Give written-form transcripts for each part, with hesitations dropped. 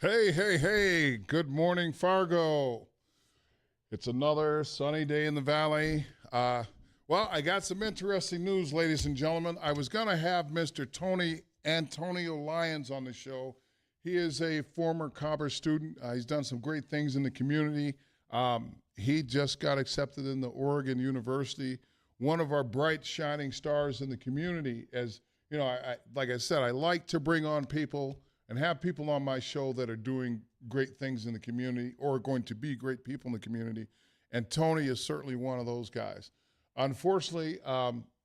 Hey, hey, hey, good morning, Fargo. It's another sunny day in the valley. Well, I got some interesting news, ladies and gentlemen. I was going to have Mr. Tony Antonio Lyons on the show. He is a former Cobber student. He's done some great things in the community. He just got accepted in the Oregon University, one of our bright, shining stars in the community. As you know, like I said, I like to bring on people and have people on my show that are doing great things in the community or are going to be great people in the community. And Tony is certainly one of those guys. Unfortunately,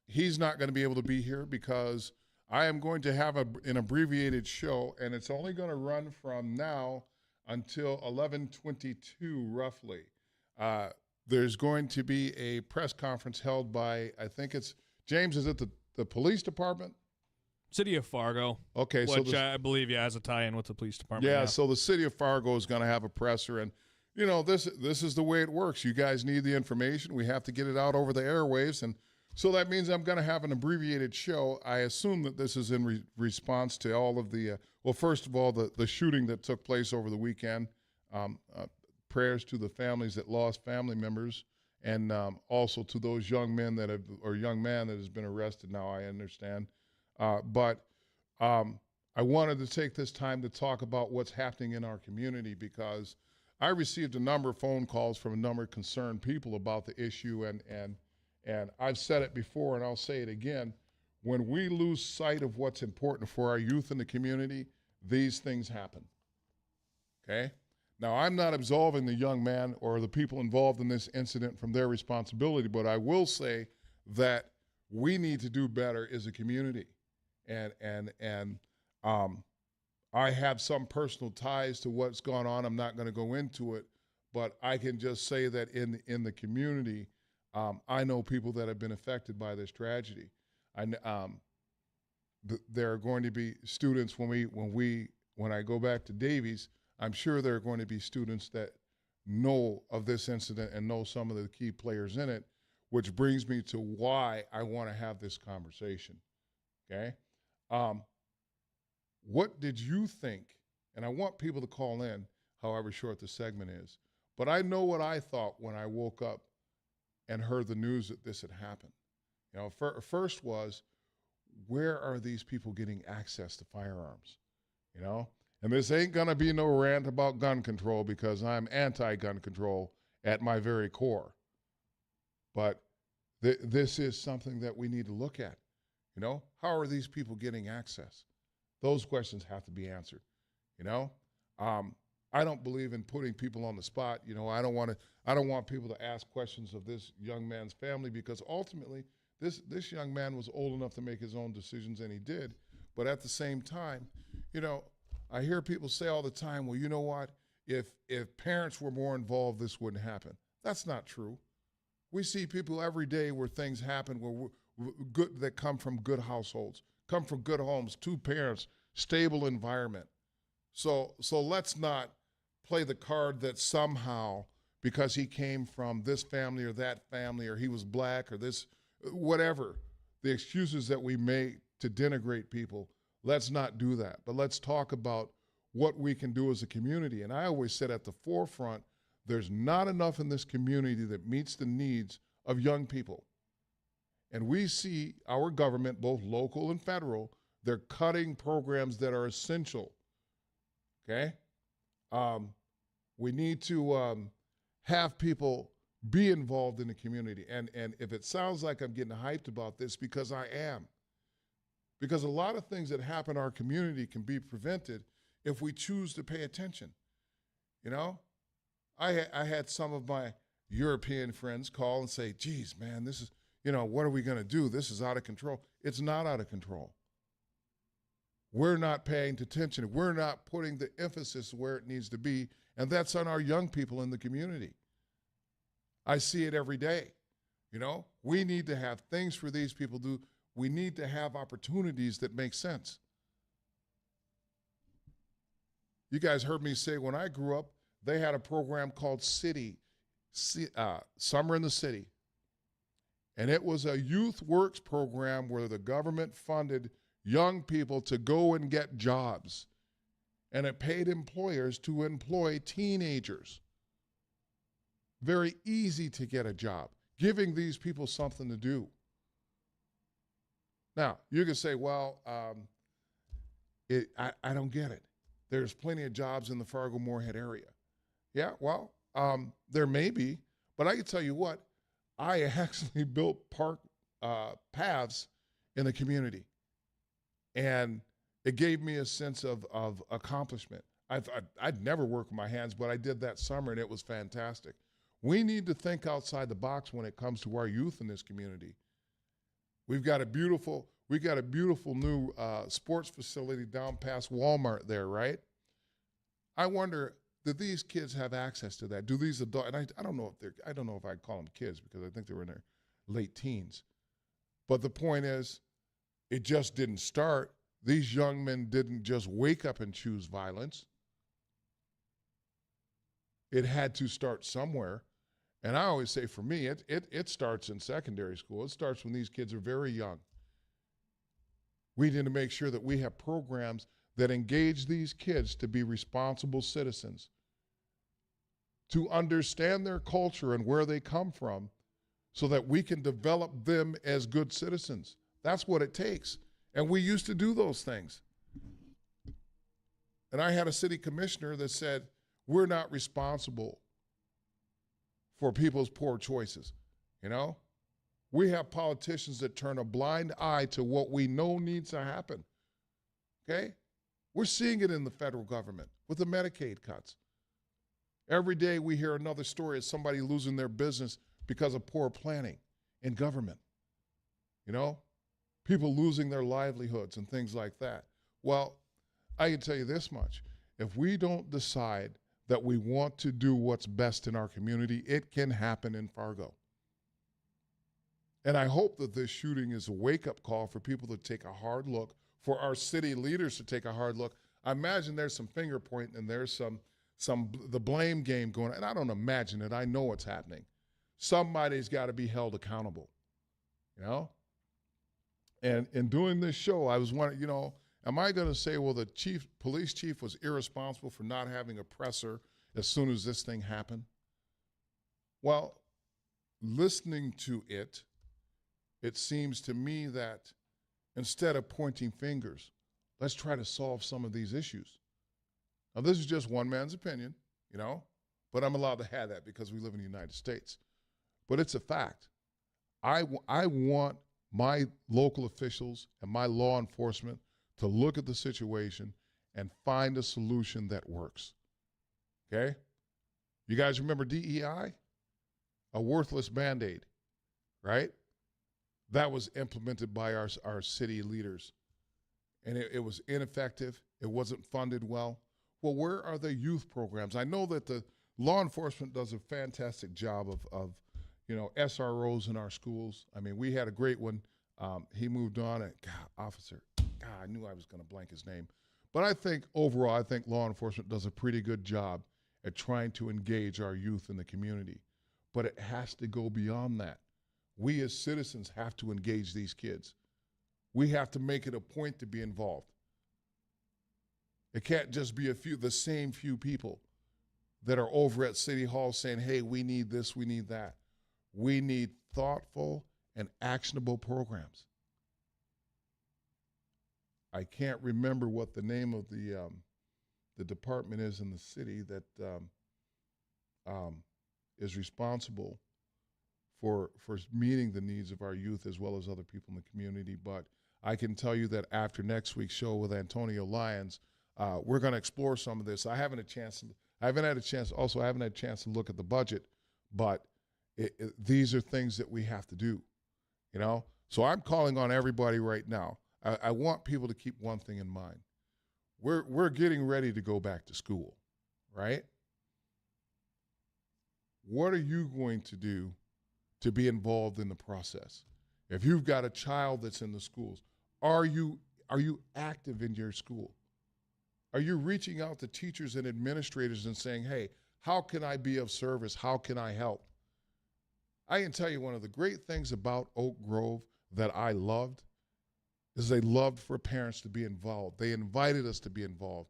he's not going to be able to be here because I am going to have an abbreviated show, and it's only going to run from now until 11:22 roughly. There's going to be a press conference held by, I think it's, James, is it the police department? City of Fargo. Okay, so which I believe has a tie-in with the police department. Yeah, so the city of Fargo is going to have a presser, and you know this is the way it works. You guys need the information. We have to get it out over the airwaves, and so that means I'm going to have an abbreviated show. I assume that this is in response to all of the well, first of all, the shooting that took place over the weekend. Prayers to the families that lost family members, and also to those young men that have, or young man that has been arrested now. I understand. But I wanted to take this time to talk about what's happening in our community because I received a number of phone calls from a number of concerned people about the issue, and I've said it before and I'll say it again. When we lose sight of what's important for our youth in the community, these things happen. Okay? Now, I'm not absolving the young man or the people involved in this incident from their responsibility, but I will say that we need to do better as a community. And I have some personal ties to what's gone on. I'm not going to go into it, but I can just say that in the community, I know people that have been affected by this tragedy. There are going to be students when I go back to Davies. I'm sure there are going to be students that know of this incident and know some of the key players in it, which brings me to why I want to have this conversation. Okay. What did you think? And I want people to call in, however short the segment is. But I know what I thought when I woke up and heard the news that this had happened. You know, first was, where are these people getting access to firearms? You know, and this ain't gonna be no rant about gun control because I'm anti-gun control at my very core. But this is something that we need to look at. You know, how are these people getting access? Those questions have to be answered. You know, I don't believe in putting people on the spot. You know, I don't want people to ask questions of this young man's family because ultimately this young man was old enough to make his own decisions, and he did. But at the same time, you know, I hear people say all the time, well, you know what? If parents were more involved, this wouldn't happen. That's not true. We see people every day where things happen where good that come from good households, come from good homes, two parents, stable environment. So let's not play the card that somehow because he came from this family or that family or he was black or this, whatever, the excuses that we make to denigrate people, let's not do that. But let's talk about what we can do as a community. And I always said at the forefront, there's not enough in this community that meets the needs of young people. And we see our government, both local and federal, they're cutting programs that are essential. Okay? We need to have people be involved in the community. And if it sounds like I'm getting hyped about this, because I am. Because a lot of things that happen in our community can be prevented if we choose to pay attention. You know? I had some of my European friends call and say, geez, man, this is, you know, what are we going to do? This is out of control. It's not out of control. We're not paying attention. We're not putting the emphasis where it needs to be, and that's on our young people in the community. I see it every day. You know, we need to have things for these people to do. We need to have opportunities that make sense. You guys heard me say when I grew up, they had a program called Summer in the City. And it was a youth works program where the government funded young people to go and get jobs. and it paid employers to employ teenagers. Very easy to get a job, giving these people something to do. Now, you can say, well, I don't get it. There's plenty of jobs in the Fargo-Moorhead area. Yeah, well, there may be, but I can tell you what, I actually built park paths in the community, and it gave me a sense of accomplishment. I'd never worked with my hands, but I did that summer, and it was fantastic. We need to think outside the box when it comes to our youth in this community. We've got a beautiful new sports facility down past Walmart there, right? I wonder, do these kids have access to that? Do these adults? And I don't know if I'd call them kids because I think they were in their late teens. But the point is, it just didn't start. These young men didn't just wake up and choose violence. It had to start somewhere. And I always say, for me, it starts in secondary school. It starts when these kids are very young. We need to make sure that we have programs that engage these kids to be responsible citizens, to understand their culture and where they come from, so that we can develop them as good citizens. That's what it takes. And we used to do those things. And I had a city commissioner that said, we're not responsible for people's poor choices. You know, we have politicians that turn a blind eye to what we know needs to happen. Okay? We're seeing it in the federal government with the Medicaid cuts. Every day we hear another story of somebody losing their business because of poor planning in government. You know, people losing their livelihoods and things like that. Well, I can tell you this much. If we don't decide that we want to do what's best in our community, it can happen in Fargo. And I hope that this shooting is a wake-up call for people to take a hard look, for our city leaders to take a hard look. I imagine there's some finger pointing and there's the blame game going on. And I don't imagine it. I know what's happening. Somebody's got to be held accountable, you know? And in doing this show, I was wondering, you know, am I going to say, well, the police chief was irresponsible for not having a presser as soon as this thing happened? Well, listening to it, it seems to me that instead of pointing fingers, let's try to solve some of these issues. Now, this is just one man's opinion, you know, but I'm allowed to have that because we live in the United States. But it's a fact. I want my local officials and my law enforcement to look at the situation and find a solution that works. Okay? You guys remember DEI? A worthless Band-Aid, right? That was implemented by our city leaders. And it was ineffective. It wasn't funded well. Well, where are the youth programs? I know that the law enforcement does a fantastic job of you know, SROs in our schools. I mean, we had a great one. He moved on, and officer, I knew I was going to blank his name. But I think overall, I think law enforcement does a pretty good job at trying to engage our youth in the community. But it has to go beyond that. We as citizens have to engage these kids. We have to make it a point to be involved. It can't just be the same few people that are over at City Hall saying, hey, we need this, we need that. We need thoughtful and actionable programs. I can't remember what the name of the department is in the city that is responsible for meeting the needs of our youth as well as other people in the community. But I can tell you that after next week's show with Antonio Lyons, we're going to explore some of this. I haven't had a chance to look at the budget, but these are things that we have to do, you know? So I'm calling on everybody right now. I want people to keep one thing in mind. We're getting ready to go back to school, right? What are you going to do to be involved in the process? If you've got a child that's in the schools, are you active in your school? Are you reaching out to teachers and administrators and saying, hey, how can I be of service? How can I help? I can tell you one of the great things about Oak Grove that I loved is they loved for parents to be involved. They invited us to be involved.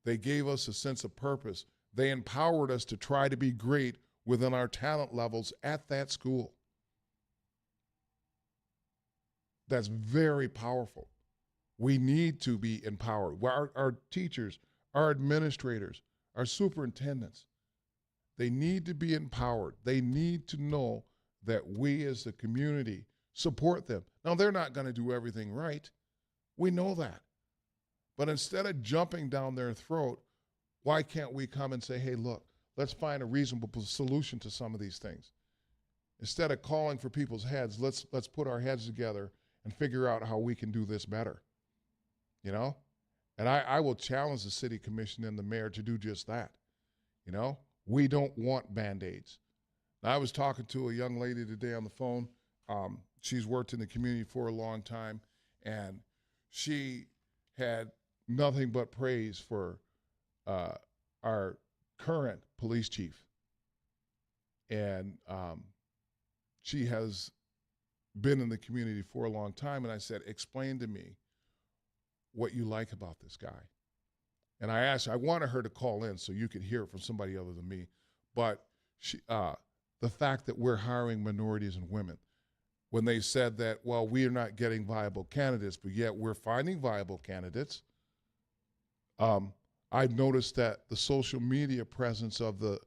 They gave us a sense of purpose. They empowered us to try to be great within our talent levels at that school. That's very powerful. We need to be empowered. Our teachers, our administrators, our superintendents, they need to be empowered. They need to know that we as a community support them. Now, they're not going to do everything right. We know that. But instead of jumping down their throat, why can't we come and say, hey, look, let's find a reasonable solution to some of these things. Instead of calling for people's heads, let's put our heads together and figure out how we can do this better. You know? And I will challenge the city commission and the mayor to do just that. You know? We don't want Band-Aids. Now, I was talking to a young lady today on the phone. She's worked in the community for a long time, and she had nothing but praise for our current police chief. And she has been in the community for a long time, and I said, explain to me what you like about this guy. And I wanted her to call in so you could hear it from somebody other than me, but the fact that we're hiring minorities and women, when they said that, well, we are not getting viable candidates, but yet we're finding viable candidates. I've noticed that the social media presence of the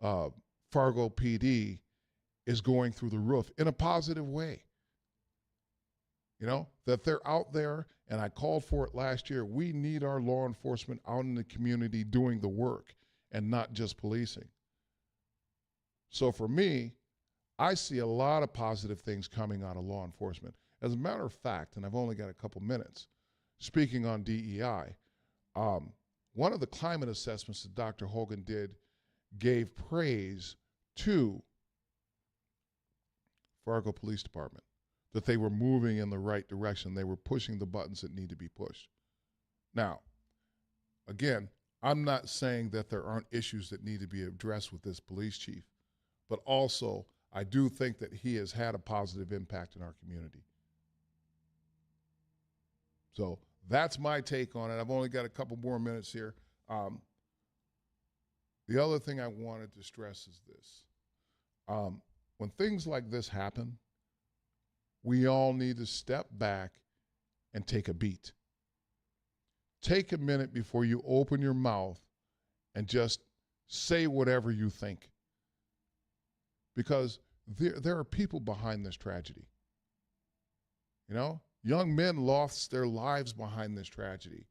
Fargo PD is going through the roof in a positive way. You know, that they're out there, and I called for it last year. We need our law enforcement out in the community doing the work and not just policing. So for me, I see a lot of positive things coming out of law enforcement. As a matter of fact, and I've only got a couple minutes, speaking on DEI, one of the climate assessments that Dr. Hogan did gave praise to Fargo Police Department, that they were moving in the right direction. They were pushing the buttons that need to be pushed. Now, again, I'm not saying that there aren't issues that need to be addressed with this police chief, but also I do think that he has had a positive impact in our community. So that's my take on it. I've only got a couple more minutes here. The other thing I wanted to stress is this. When things like this happen, we all need to step back and take a beat. Take a minute before you open your mouth and just say whatever you think. Because there are people behind this tragedy. You know, young men lost their lives behind this tragedy.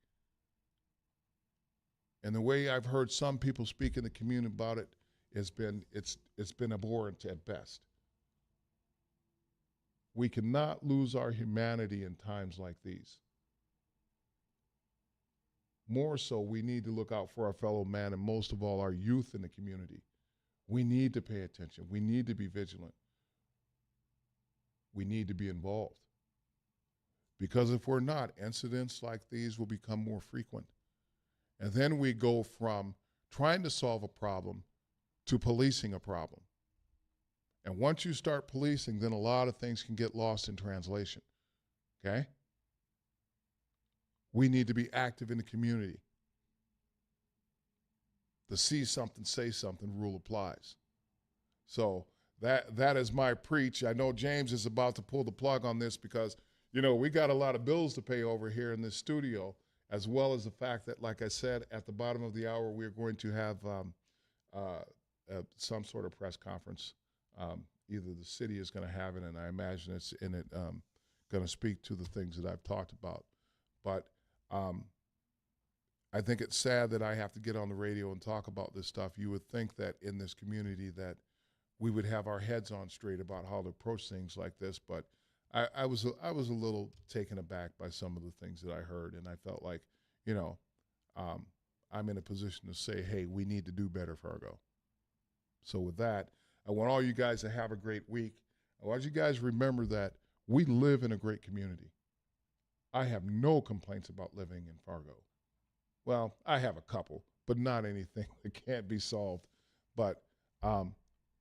And the way I've heard some people speak in the community about it has been, it's been abhorrent at best. We cannot lose our humanity in times like these. More so, we need to look out for our fellow man and most of all, our youth in the community. We need to pay attention. We need to be vigilant. We need to be involved. Because if we're not, incidents like these will become more frequent. And then we go from trying to solve a problem to policing a problem. And once you start policing, then a lot of things can get lost in translation, okay? We need to be active in the community. The see something, say something rule applies. So that is my preach. I know James is about to pull the plug on this because, you know, we got a lot of bills to pay over here in this studio, as well as the fact that, like I said, at the bottom of the hour, we're going to have some sort of press conference. Either the city is going to have it, and I imagine it's in it going to speak to the things that I've talked about. But I think it's sad that I have to get on the radio and talk about this stuff. You would think that in this community that we would have our heads on straight about how to approach things like this, but I was a little taken aback by some of the things that I heard, and I felt like, you know, I'm in a position to say, hey, we need to do better, Fargo. So with that, I want all you guys to have a great week. I want you guys to remember that we live in a great community. I have no complaints about living in Fargo. Well, I have a couple, but not anything that can't be solved. But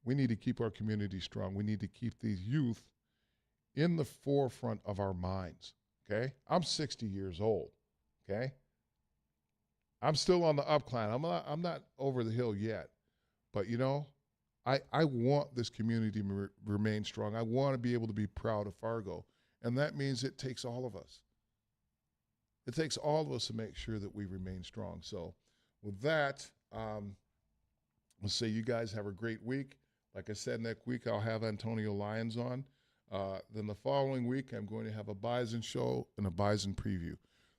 we need to keep our community strong. We need to keep these youth in the forefront of our minds, okay? I'm 60 years old, okay? I'm still on the upcline. I'm not over the hill yet. But, I want this community to remain strong. I want to be able to be proud of Fargo. And that means it takes all of us. It takes all of us to make sure that we remain strong. So with that, let's say you guys have a great week. Like I said, next week I'll have Antonio Lyons on. Then the following week I'm going to have a Bison show and a Bison preview.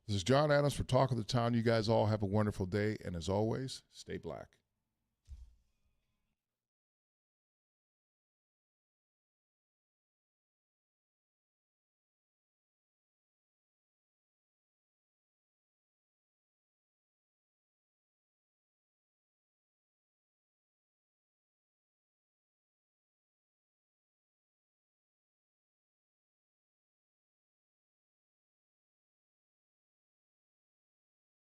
This is John Adams for Talk of the Town. You guys all have a wonderful day. And as always, stay black.